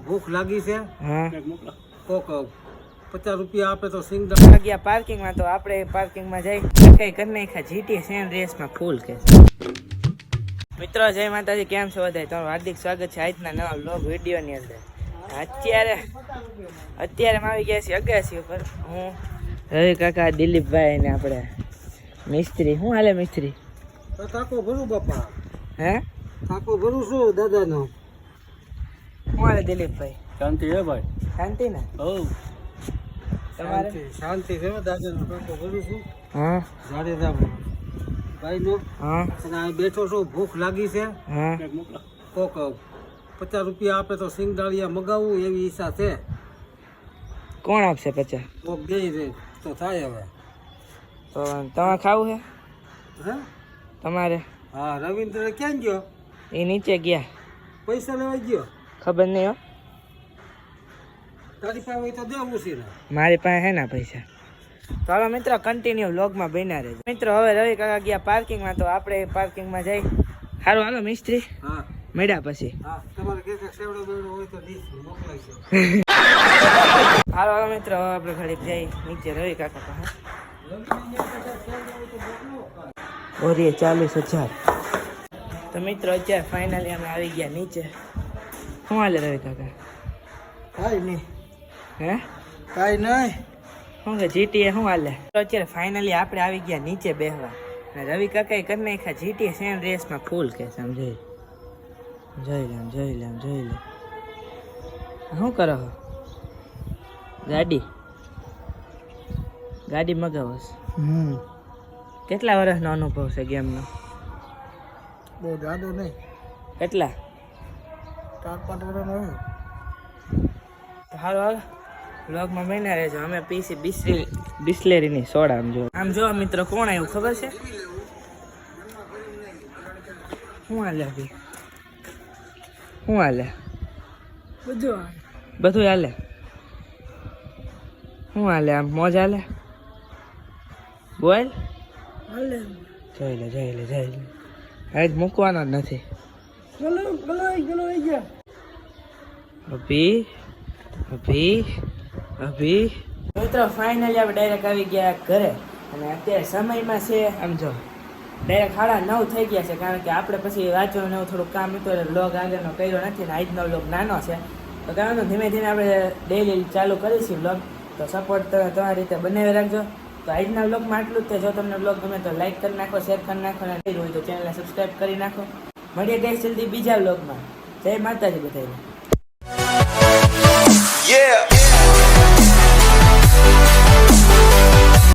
ભૂખ લાગી છે હા કોક 50 રૂપિયા આપે તો સિંગડા ગયા પાર્કિંગમાં. તો આપણે પાર્કિંગમાં જઈ કઈ કરી નાખ્યા જીટી સેન રેસમાં ફૂલ કે મિત્રો જય માતાજી, કેમ છો બધા? તમારું હાર્દિક સ્વાગત છે આજના નવા વ્લોગ વિડીયોની અંદર. અત્યારે આવી ગયા છીએ અગાસી ઉપર. હું રવિ કાકા, દિલીપભાઈ ને આપણે મિસ્ત્રી. શું હાલે મિસ્ત્રી? કાકો ભરું બાપા, હે કાકો ભરું છું દાદાનો. શું હાલે દિલીપભાઈ? શાંતિ હે ભાઈ? શાંતિ ને? તમારે શાંતિ છે દાદાનો. કાકો ભરું છું. હા જાડેજા ભાઈનો. હા અને અહીં બેઠો છું, ભૂખ લાગી છે. હા કોક 50 રૂપિયા આપે તો સિંગદાળિયા મગાવું એવી ઈચ્છા છે. કોણ આપશે 50? કોક દે રે તો થાય હવે. તો તમારે ખાવું છે? હે તમારે? હા, રવિન્દ્ર ક્યાં ગયો? એ નીચે ગયા, પૈસા લેવા ગયો? ખબર નહીં હો. તારી પાસે હોય તો દેવું છે ને. મારી પાસે હે ના પૈસા. તો હાલો મિત્રો, કન્ટિન્યુ વ્લોગમાં બન્યા રહેજો. મિત્રો હવે રવિ કાકા ગયા પાર્કિંગમાં, તો આપણે પાર્કિંગમાં જઈ. સારું હાલો મિસ્ત્રી, હા મળ્યા પછી. હા, તમારે કે સેવડો બેવડો હોય તો ડીશ મોકલાઈશો. હાલો હાલો મિત્રો, હવે આપણે ઘડીક જઈ નીચે રવિ કાકા પાસે. ઓરીએ 40,000. તો મિત્રો અત્યારે ફાઇનલી અમે આવી ગયા નીચે. શું હાલે રવિ કાકા? કાંઈ નહીં. હે કાંઈ નહીં. શું કે જીટીએ શું હાલે? તો અત્યારે ફાઇનલી આપણે આવી ગયા નીચે બેહવા. અને રવિ કાકાએ કરી નાખ્યા જીટીએ સેન રેસમાં ફૂલ કે સમજાય. જોઈ લે શું કરો છો? ગાડી મગાવો છો? કેટલા વર્ષનો અનુભવ છે ગેમનો? બહુ જાડો નહીં, કેટલા? 4-5 વર્ષનો. તો હાલો હાલો વ્લોગમાં બન્યા રહેજો. અમે પીસી બિસ્લેરીની સોડા. આમ જો મિત્રો, કોણ આવ્યું ખબર છે? શું હાલે ભાઈ? શું હાલે? બધું હાલે. શું હાલે? આમ મોજ હાલે? બોલ. જોઈ લે આજ મૂકવાનો જ નથી. અભી મિત્રો ફાઇનલી આપણે ડાયરેક્ટ આવી ગયા ઘરે. અને અત્યારે સમયમાં છે આમ જો ડાયરેક્ટ 9:30 થઈ ગયા છે. કારણ કે આપણે પછી વાંચવાનું એવું થોડુંક કામ હતું એટલે વ્લોગ આગળનો કર્યો નથી. ને આજનો વ્લોગ નાનો છે, તો કારણ ધીમે ધીમે આપણે ડેઈલી ચાલુ કરીશું વ્લોગ. તો સપોર્ટ તમારી રીતે બનાવી રાખજો. તો આજના વ્લોગમાં આટલું જ છે. જો તમને વ્લોગ ગમે તો લાઈક કરી નાખો, શેર કરી નાખો, અને નહીં હોય તો ચેનલને સબસ્ક્રાઈબ કરી નાખો. મળીએ ગઈ જલ્દી બીજા વ્લોગમાં. જય માતાજી બધાને.